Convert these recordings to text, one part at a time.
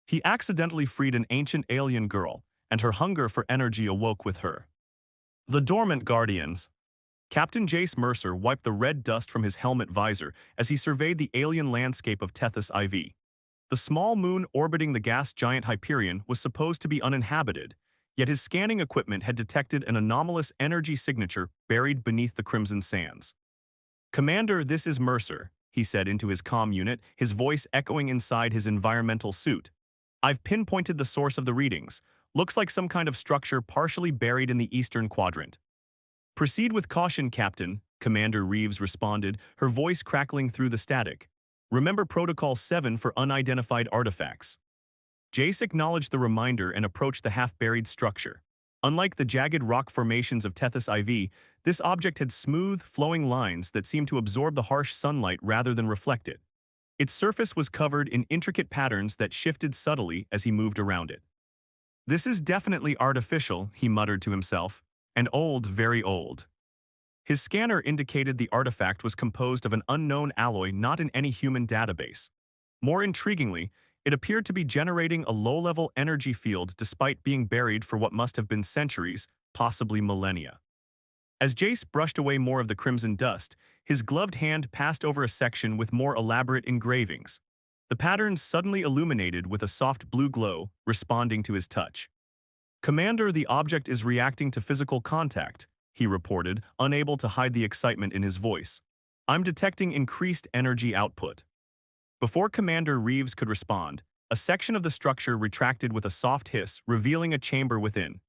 He accidentally freed an ancient alien girl, and her hunger for energy awoke with her. The dormant guardians. Captain Jace Mercer wiped the red dust from his helmet visor as he surveyed the alien landscape of Tethys IV. The small moon orbiting the gas giant Hyperion was supposed to be uninhabited, yet his scanning equipment had detected an anomalous energy signature buried beneath the crimson sands. "Commander, this is Mercer," he said into his comm unit, his voice echoing inside his environmental suit. "I've pinpointed the source of the readings. Looks like some kind of structure partially buried in the eastern quadrant." "Proceed with caution, Captain," Commander Reeves responded, her voice crackling through the static. "Remember Protocol 7 for unidentified artifacts." Jace acknowledged the reminder and approached the half-buried structure. Unlike the jagged rock formations of Tethys IV, this object had smooth, flowing lines that seemed to absorb the harsh sunlight rather than reflect it. Its surface was covered in intricate patterns that shifted subtly as he moved around it. "This is definitely artificial," he muttered to himself, "and old, very old." His scanner indicated the artifact was composed of an unknown alloy not in any human database. More intriguingly, it appeared to be generating a low-level energy field despite being buried for what must have been centuries, possibly millennia. As Jace brushed away more of the crimson dust, his gloved hand passed over a section with more elaborate engravings. The patterns suddenly illuminated with a soft blue glow, responding to his touch. "Commander, the object is reacting to physical contact," he reported, unable to hide the excitement in his voice. "I'm detecting increased energy output." Before Commander Reeves could respond, a section of the structure retracted with a soft hiss, revealing a chamber within.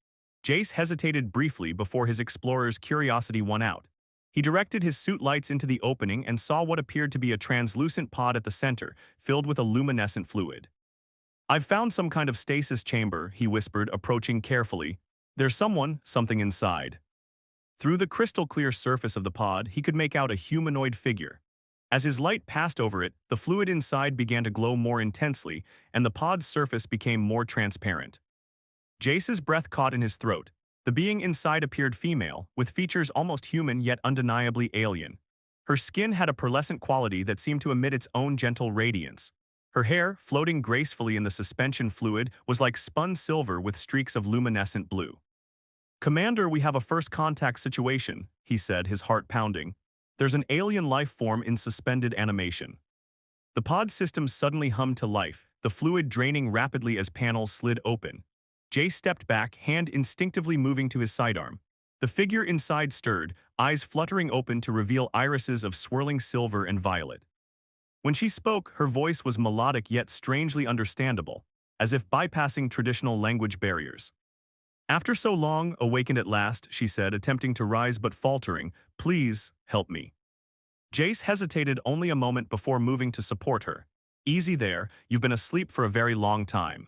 Jace hesitated briefly before his explorer's curiosity won out. He directed his suit lights into the opening and saw what appeared to be a translucent pod at the center, filled with a luminescent fluid. "I've found some kind of stasis chamber," he whispered, approaching carefully. "There's something inside." Through the crystal-clear surface of the pod, he could make out a humanoid figure. As his light passed over it, the fluid inside began to glow more intensely, and the pod's surface became more transparent. Jace's breath caught in his throat. The being inside appeared female, with features almost human yet undeniably alien. Her skin had a pearlescent quality that seemed to emit its own gentle radiance. Her hair, floating gracefully in the suspension fluid, was like spun silver with streaks of luminescent blue. "Commander, we have a first contact situation," he said, his heart pounding. "There's an alien life form in suspended animation." The pod system suddenly hummed to life, the fluid draining rapidly as panels slid open. Jay stepped back, hand instinctively moving to his sidearm. The figure inside stirred, eyes fluttering open to reveal irises of swirling silver and violet. When she spoke, her voice was melodic yet strangely understandable, as if bypassing traditional language barriers. "After so long, awakened at last," she said, attempting to rise but faltering. "Please, help me." Jace hesitated only a moment before moving to support her. "Easy there, you've been asleep for a very long time."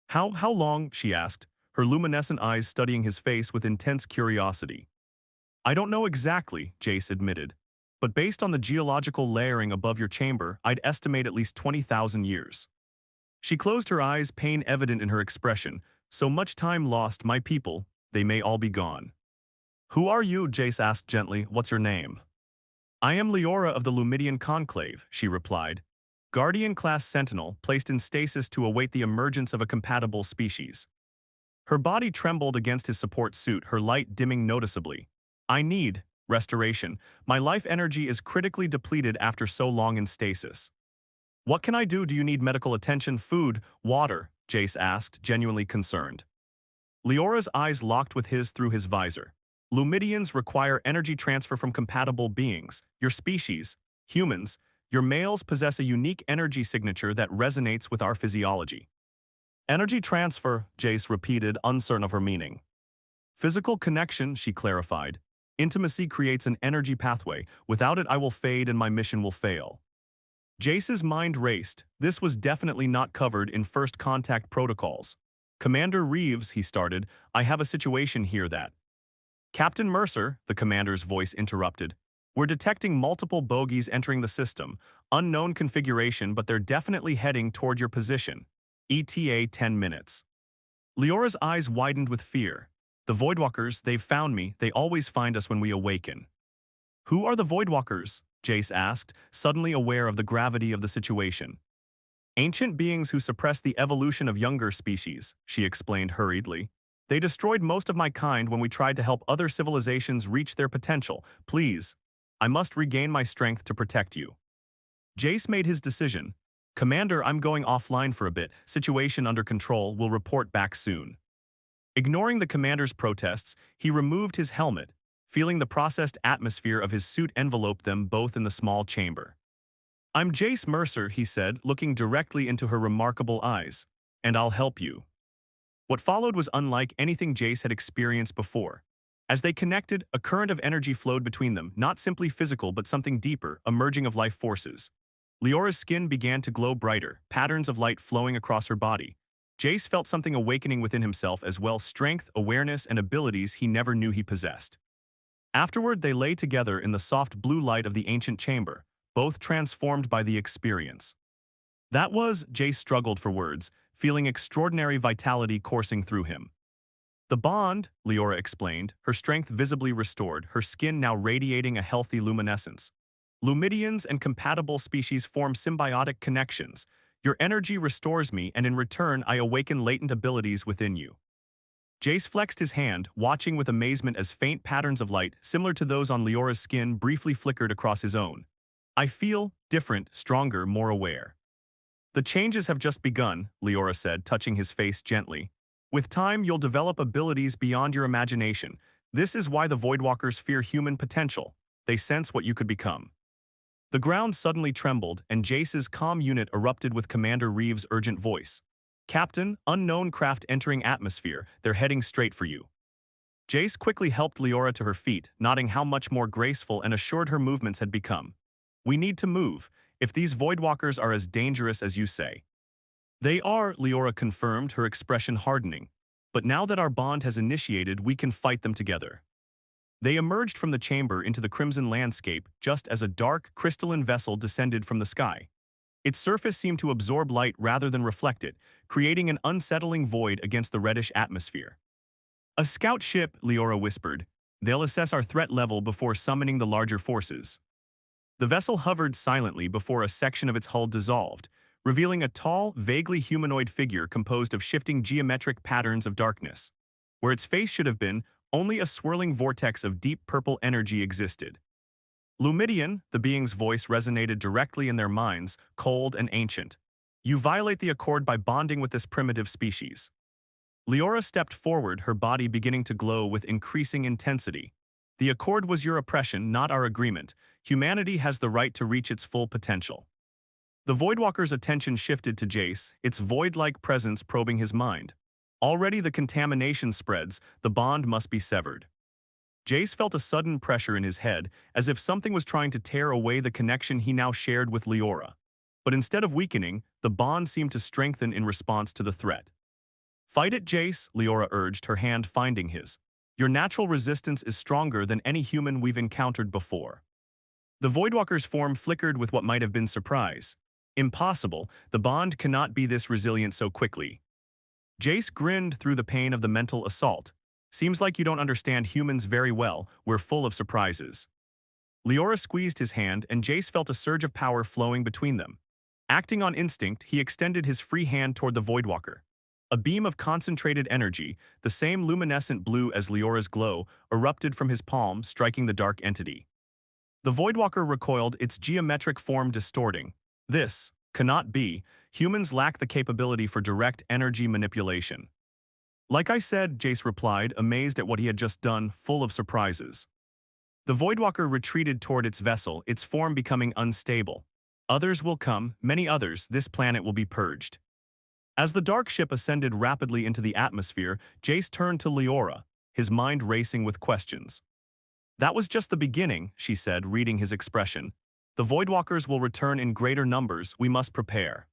How long?" she asked, her luminescent eyes studying his face with intense curiosity. "I don't know exactly," Jace admitted, "but based on the geological layering above your chamber, I'd estimate at least 20,000 years." She closed her eyes, pain evident in her expression. "So much time lost, my people, they may all be gone." "Who are you?" Jace asked gently. "What's your name?" "I am Leora of the Lumidian Conclave," she replied. "Guardian-class Sentinel, placed in stasis to await the emergence of a compatible species." Her body trembled against his support suit, her light dimming noticeably. "I need restoration. My life energy is critically depleted after so long in stasis." "What can I do? Do you need medical attention, food, water?" Jace asked, genuinely concerned. Leora's eyes locked with his through his visor. "Lumidians require energy transfer from compatible beings. Your species, humans, your males possess a unique energy signature that resonates with our physiology." "Energy transfer," Jace repeated, uncertain of her meaning. "Physical connection," she clarified. "Intimacy creates an energy pathway. Without it, I will fade and my mission will fail." Jace's mind raced. This was definitely not covered in first contact protocols. "Commander Reeves," he started, "I have a situation here that—" "Captain Mercer," the commander's voice interrupted. "We're detecting multiple bogies entering the system. Unknown configuration, but they're definitely heading toward your position. ETA 10 minutes. Leora's eyes widened with fear. "The Voidwalkers, they've found me. They always find us when we awaken." "Who are the Voidwalkers?" Jace asked, suddenly aware of the gravity of the situation. Ancient beings who suppress the evolution of younger species, she explained hurriedly. They destroyed most of my kind when we tried to help other civilizations reach their potential. Please, I must regain my strength to protect you. Jace made his decision. Commander, I'm going offline for a bit. Situation under control. Will report back soon. Ignoring the commander's protests, he removed his helmet, feeling the processed atmosphere of his suit envelop them both in the small chamber. I'm Jace Mercer, he said, looking directly into her remarkable eyes. And I'll help you. What followed was unlike anything Jace had experienced before. As they connected, a current of energy flowed between them, not simply physical but something deeper, a merging of life forces. Leora's skin began to glow brighter, patterns of light flowing across her body. Jace felt something awakening within himself as well, strength, awareness, and abilities he never knew he possessed. Afterward, they lay together in the soft blue light of the ancient chamber, both transformed by the experience. Jace struggled for words, feeling extraordinary vitality coursing through him. The bond, Leora explained, her strength visibly restored, her skin now radiating a healthy luminescence. Lumidians and compatible species form symbiotic connections. Your energy restores me, and in return I awaken latent abilities within you. Jace flexed his hand, watching with amazement as faint patterns of light, similar to those on Leora's skin, briefly flickered across his own. I feel different, stronger, more aware. The changes have just begun, Leora said, touching his face gently. With time, you'll develop abilities beyond your imagination. This is why the Voidwalkers fear human potential. They sense what you could become. The ground suddenly trembled, and Jace's comm unit erupted with Commander Reeves' urgent voice. Captain, unknown craft entering atmosphere. They're heading straight for you. Jace quickly helped Leora to her feet, nodding how much more graceful and assured her movements had become. We need to move, if these Voidwalkers are as dangerous as you say. They are, Leora confirmed, her expression hardening. But now that our bond has initiated, we can fight them together. They emerged from the chamber into the crimson landscape just as a dark, crystalline vessel descended from the sky. Its surface seemed to absorb light rather than reflect it, creating an unsettling void against the reddish atmosphere. A scout ship, Leora whispered. They'll assess our threat level before summoning the larger forces. The vessel hovered silently before a section of its hull dissolved, revealing a tall, vaguely humanoid figure composed of shifting geometric patterns of darkness. Where its face should have been, only a swirling vortex of deep purple energy existed. Lumidian, the being's voice resonated directly in their minds, cold and ancient. You violate the accord by bonding with this primitive species. Leora stepped forward, her body beginning to glow with increasing intensity. The accord was your oppression, not our agreement. Humanity has the right to reach its full potential. The Voidwalker's attention shifted to Jace, its void-like presence probing his mind. Already the contamination spreads, the bond must be severed. Jace felt a sudden pressure in his head, as if something was trying to tear away the connection he now shared with Leora. But instead of weakening, the bond seemed to strengthen in response to the threat. Fight it, Jace, Leora urged, her hand finding his. Your natural resistance is stronger than any human we've encountered before. The Voidwalker's form flickered with what might have been surprise. Impossible, the bond cannot be this resilient so quickly. Jace grinned through the pain of the mental assault. Seems like you don't understand humans very well, we're full of surprises. Leora squeezed his hand and Jace felt a surge of power flowing between them. Acting on instinct, he extended his free hand toward the Voidwalker. A beam of concentrated energy, the same luminescent blue as Leora's glow, erupted from his palm, striking the dark entity. The Voidwalker recoiled, its geometric form distorting. This cannot be. Humans lack the capability for direct energy manipulation. Like I said, Jace replied, amazed at what he had just done, full of surprises. The Voidwalker retreated toward its vessel, its form becoming unstable. Others will come, many others, this planet will be purged. As the dark ship ascended rapidly into the atmosphere, Jace turned to Leora, his mind racing with questions. That was just the beginning, she said, reading his expression. The Voidwalkers will return in greater numbers, we must prepare.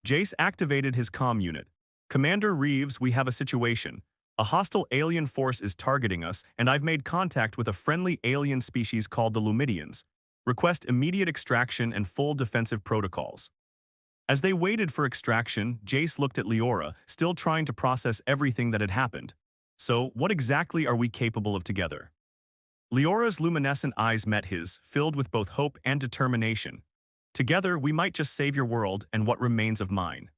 Jace activated his comm unit. Commander Reeves, we have a situation. A hostile alien force is targeting us, and I've made contact with a friendly alien species called the Lumidians. Request immediate extraction and full defensive protocols. As they waited for extraction, Jace looked at Leora, still trying to process everything that had happened. So, what exactly are we capable of together? Leora's luminescent eyes met his, filled with both hope and determination. Together, we might just save your world and what remains of mine.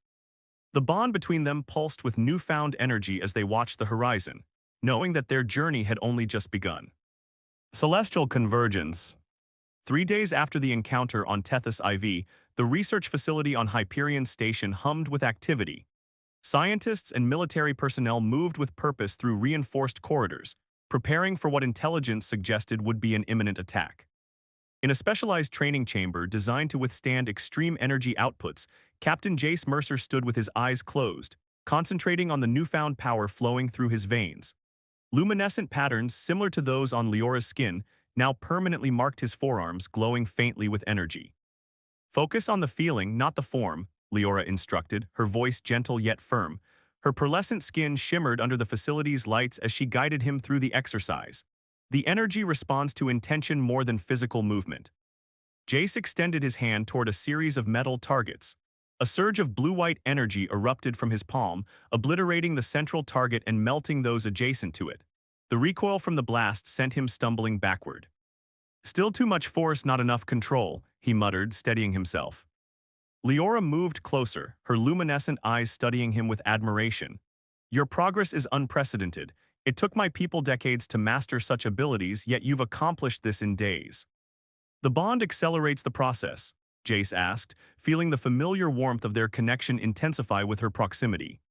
The bond between them pulsed with newfound energy as they watched the horizon, knowing that their journey had only just begun. Celestial convergence. 3 days after the encounter on Tethys IV, the research facility on Hyperion Station hummed with activity. Scientists and military personnel moved with purpose through reinforced corridors, preparing for what intelligence suggested would be an imminent attack. In a specialized training chamber designed to withstand extreme energy outputs, Captain Jace Mercer stood with his eyes closed, concentrating on the newfound power flowing through his veins. Luminescent patterns similar to those on Leora's skin now permanently marked his forearms, glowing faintly with energy. Focus on the feeling, not the form, Leora instructed, her voice gentle yet firm. Her pearlescent skin shimmered under the facility's lights as she guided him through the exercise. The energy responds to intention more than physical movement. Jace extended his hand toward a series of metal targets. A surge of blue-white energy erupted from his palm, obliterating the central target and melting those adjacent to it. The recoil from the blast sent him stumbling backward. Still too much force, not enough control, he muttered, steadying himself. Leora moved closer, her luminescent eyes studying him with admiration. Your progress is unprecedented. It took my people decades to master such abilities, yet you've accomplished this in days. The bond accelerates the process, Jace asked, feeling the familiar warmth of their connection intensify with her proximity.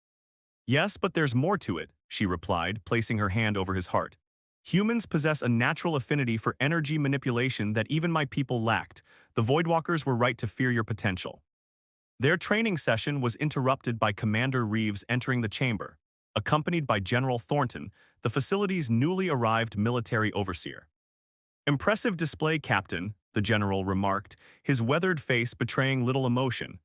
Yes, but there's more to it, she replied, placing her hand over his heart. Humans possess a natural affinity for energy manipulation that even my people lacked. The Voidwalkers were right to fear your potential. Their training session was interrupted by Commander Reeves entering the chamber, accompanied by General Thornton, the facility's newly arrived military overseer. Impressive display, Captain, the general remarked, his weathered face betraying little emotion.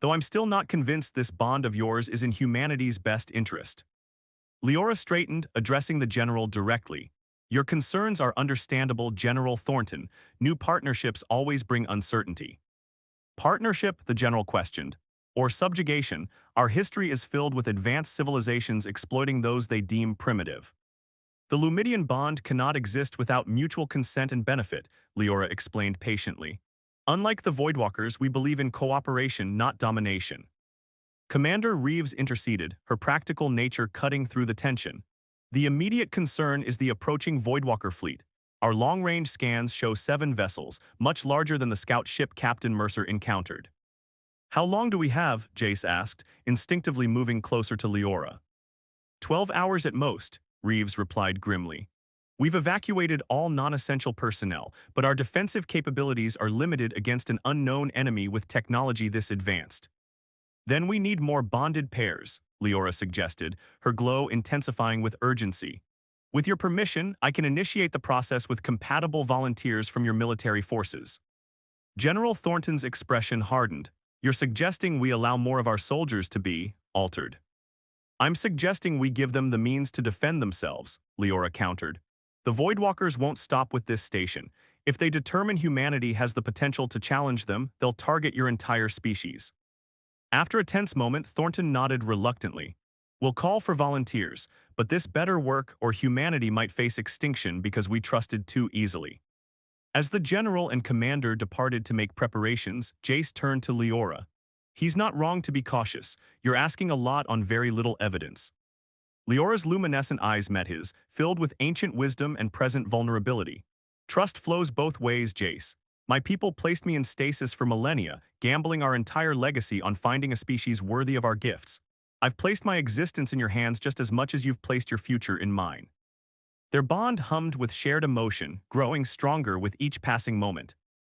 Though I'm still not convinced this bond of yours is in humanity's best interest. Leora straightened, addressing the general directly. Your concerns are understandable, General Thornton. New partnerships always bring uncertainty. Partnership, the general questioned, or subjugation, our history is filled with advanced civilizations exploiting those they deem primitive. The Lumidian bond cannot exist without mutual consent and benefit, Leora explained patiently. Unlike the Voidwalkers, we believe in cooperation, not domination. Commander Reeves interceded, her practical nature cutting through the tension. The immediate concern is the approaching Voidwalker fleet. Our long-range scans show 7 vessels, much larger than the scout ship Captain Mercer encountered. How long do we have? Jace asked, instinctively moving closer to Leora. 12 hours at most, Reeves replied grimly. We've evacuated all non-essential personnel, but our defensive capabilities are limited against an unknown enemy with technology this advanced. Then we need more bonded pairs, Leora suggested, her glow intensifying with urgency. With your permission, I can initiate the process with compatible volunteers from your military forces. General Thornton's expression hardened. You're suggesting we allow more of our soldiers to be altered. I'm suggesting we give them the means to defend themselves, Leora countered. The Voidwalkers won't stop with this station. If they determine humanity has the potential to challenge them, they'll target your entire species. After a tense moment, Thornton nodded reluctantly. We'll call for volunteers, but this better work or humanity might face extinction because we trusted too easily. As the general and commander departed to make preparations, Jace turned to Leora. He's not wrong to be cautious. You're asking a lot on very little evidence. Leora's luminescent eyes met his, filled with ancient wisdom and present vulnerability. Trust flows both ways, Jace. My people placed me in stasis for millennia, gambling our entire legacy on finding a species worthy of our gifts. I've placed my existence in your hands just as much as you've placed your future in mine. Their bond hummed with shared emotion, growing stronger with each passing moment.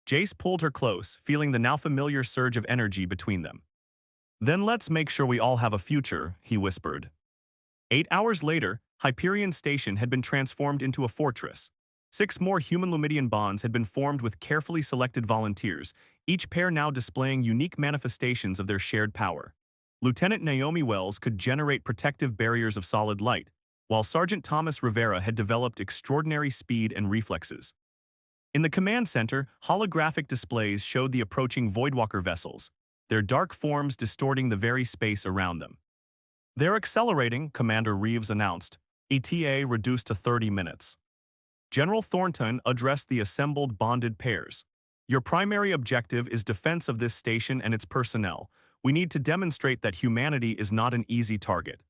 Jace pulled her close, feeling the now familiar surge of energy between them. Then let's make sure we all have a future, he whispered. 8 hours later, Hyperion Station had been transformed into a fortress. 6 more human Lumidian bonds had been formed with carefully selected volunteers, each pair now displaying unique manifestations of their shared power. Lieutenant Naomi Wells could generate protective barriers of solid light, while Sergeant Thomas Rivera had developed extraordinary speed and reflexes. In the command center, holographic displays showed the approaching Voidwalker vessels, their dark forms distorting the very space around them. They're accelerating, Commander Reeves announced. ETA reduced to 30 minutes. General Thornton addressed the assembled bonded pairs. Your primary objective is defense of this station and its personnel. We need to demonstrate that humanity is not an easy target.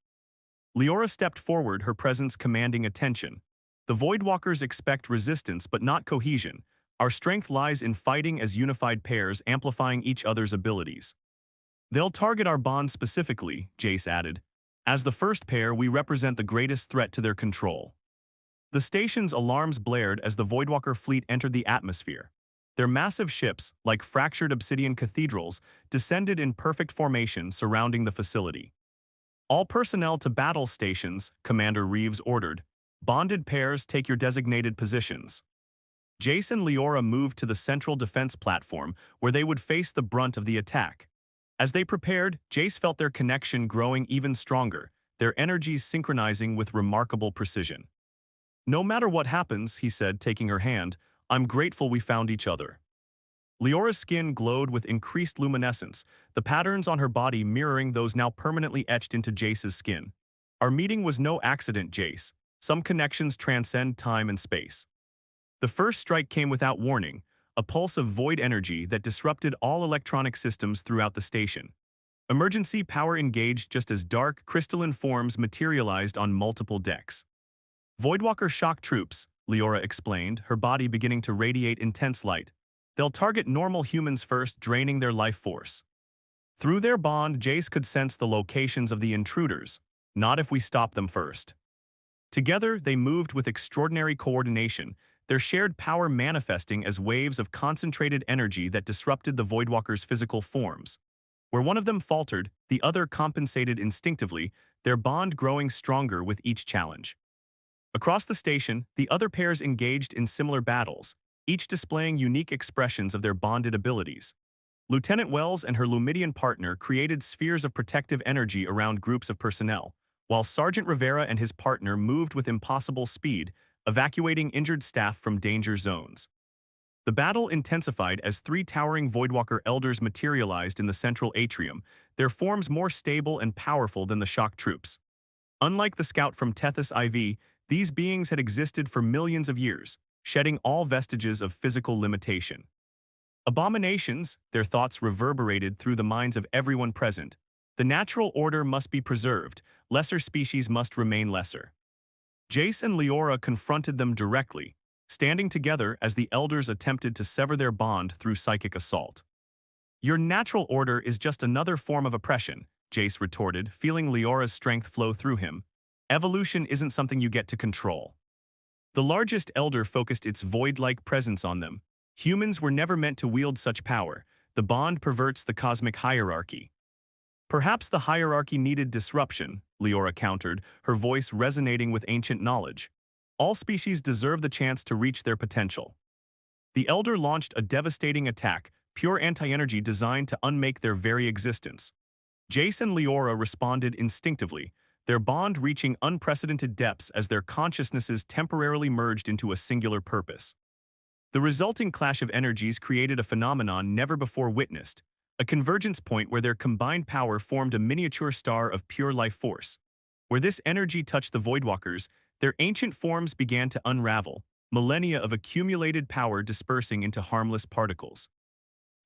Leora stepped forward, her presence commanding attention. The Voidwalkers expect resistance but not cohesion. Our strength lies in fighting as unified pairs, amplifying each other's abilities. They'll target our bond specifically, Jace added. As the first pair, we represent the greatest threat to their control. The station's alarms blared as the Voidwalker fleet entered the atmosphere. Their massive ships, like fractured obsidian cathedrals, descended in perfect formation surrounding the facility. All personnel to battle stations, Commander Reeves ordered. Bonded pairs, take your designated positions. Jace and Leora moved to the central defense platform, where they would face the brunt of the attack. As they prepared, Jace felt their connection growing even stronger, their energies synchronizing with remarkable precision. No matter what happens, he said, taking her hand, I'm grateful we found each other. Leora's skin glowed with increased luminescence, the patterns on her body mirroring those now permanently etched into Jace's skin. Our meeting was no accident, Jace. Some connections transcend time and space. The first strike came without warning, a pulse of void energy that disrupted all electronic systems throughout the station. Emergency power engaged just as dark, crystalline forms materialized on multiple decks. Voidwalker shock troops, Leora explained, her body beginning to radiate intense light. They'll target normal humans first, draining their life force. Through their bond, Jace could sense the locations of the intruders, not if we stop them first. Together, they moved with extraordinary coordination, their shared power manifesting as waves of concentrated energy that disrupted the Voidwalkers' physical forms. Where one of them faltered, the other compensated instinctively, their bond growing stronger with each challenge. Across the station, the other pairs engaged in similar battles, each displaying unique expressions of their bonded abilities. Lieutenant Wells and her Lumidian partner created spheres of protective energy around groups of personnel, while Sergeant Rivera and his partner moved with impossible speed, evacuating injured staff from danger zones. The battle intensified as three towering Voidwalker elders materialized in the central atrium, their forms more stable and powerful than the shock troops. Unlike the scout from Tethys IV, these beings had existed for millions of years, shedding all vestiges of physical limitation. Abominations, their thoughts reverberated through the minds of everyone present. The natural order must be preserved, lesser species must remain lesser. Jace and Leora confronted them directly, standing together as the elders attempted to sever their bond through psychic assault. Your natural order is just another form of oppression, Jace retorted, feeling Leora's strength flow through him. Evolution isn't something you get to control. The largest elder focused its void-like presence on them. Humans were never meant to wield such power. The bond perverts the cosmic hierarchy. Perhaps the hierarchy needed disruption, Leora countered, her voice resonating with ancient knowledge. All species deserve the chance to reach their potential. The elder launched a devastating attack, pure anti-energy designed to unmake their very existence. Jace and Leora responded instinctively, their bond reaching unprecedented depths as their consciousnesses temporarily merged into a singular purpose. The resulting clash of energies created a phenomenon never before witnessed, a convergence point where their combined power formed a miniature star of pure life force. Where this energy touched the Voidwalkers, their ancient forms began to unravel, millennia of accumulated power dispersing into harmless particles.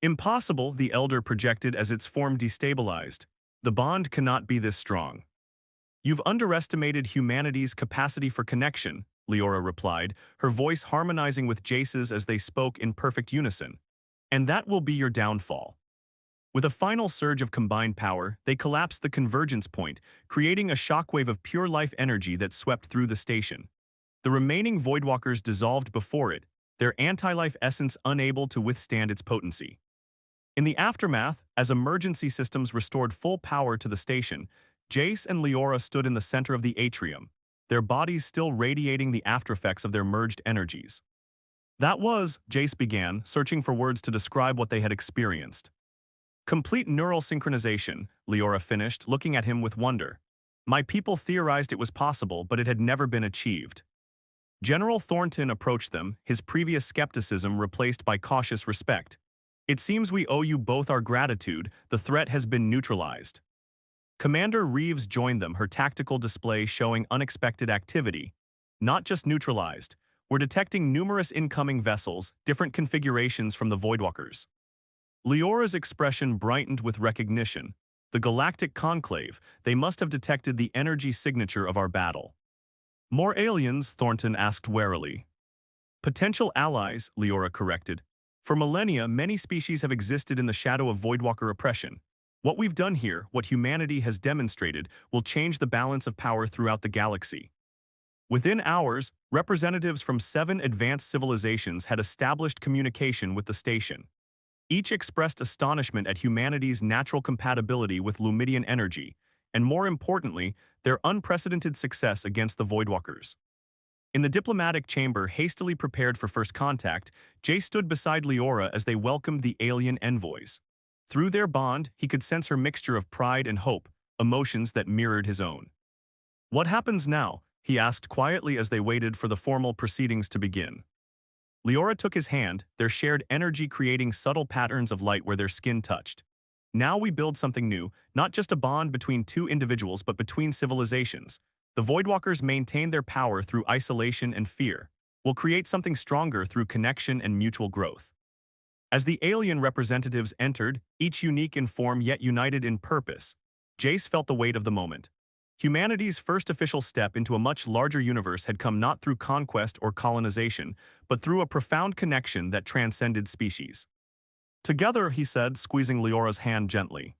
Impossible, the elder projected as its form destabilized. The bond cannot be this strong. You've underestimated humanity's capacity for connection, Leora replied, her voice harmonizing with Jace's as they spoke in perfect unison. And that will be your downfall. With a final surge of combined power, they collapsed the convergence point, creating a shockwave of pure life energy that swept through the station. The remaining Voidwalkers dissolved before it, their anti-life essence unable to withstand its potency. In the aftermath, as emergency systems restored full power to the station, Jace and Leora stood in the center of the atrium, their bodies still radiating the aftereffects of their merged energies. That was, Jace began, searching for words to describe what they had experienced. Complete neural synchronization, Leora finished, looking at him with wonder. My people theorized it was possible, but it had never been achieved. General Thornton approached them, his previous skepticism replaced by cautious respect. It seems we owe you both our gratitude, the threat has been neutralized. Commander Reeves joined them, her tactical display showing unexpected activity. Not just neutralized, were detecting numerous incoming vessels, different configurations from the Voidwalkers. Leora's expression brightened with recognition. The Galactic Conclave, they must have detected the energy signature of our battle. More aliens, Thornton asked warily. Potential allies, Leora corrected. For millennia, many species have existed in the shadow of Voidwalker oppression. What we've done here, what humanity has demonstrated, will change the balance of power throughout the galaxy. Within hours, representatives from 7 advanced civilizations had established communication with the station. Each expressed astonishment at humanity's natural compatibility with Lumidian energy, and more importantly, their unprecedented success against the Voidwalkers. In the diplomatic chamber hastily prepared for first contact, Jay stood beside Leora as they welcomed the alien envoys. Through their bond, he could sense her mixture of pride and hope, emotions that mirrored his own. "What happens now?" he asked quietly as they waited for the formal proceedings to begin. Leora took his hand, their shared energy creating subtle patterns of light where their skin touched. "Now we build something new, not just a bond between two individuals but between civilizations. The Voidwalkers maintain their power through isolation and fear. We'll create something stronger through connection and mutual growth." As the alien representatives entered, each unique in form yet united in purpose, Jace felt the weight of the moment. Humanity's first official step into a much larger universe had come not through conquest or colonization, but through a profound connection that transcended species. "Together," he said, squeezing Leora's hand gently.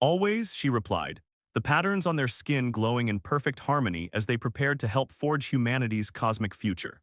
"Always," she replied, the patterns on their skin glowing in perfect harmony as they prepared to help forge humanity's cosmic future.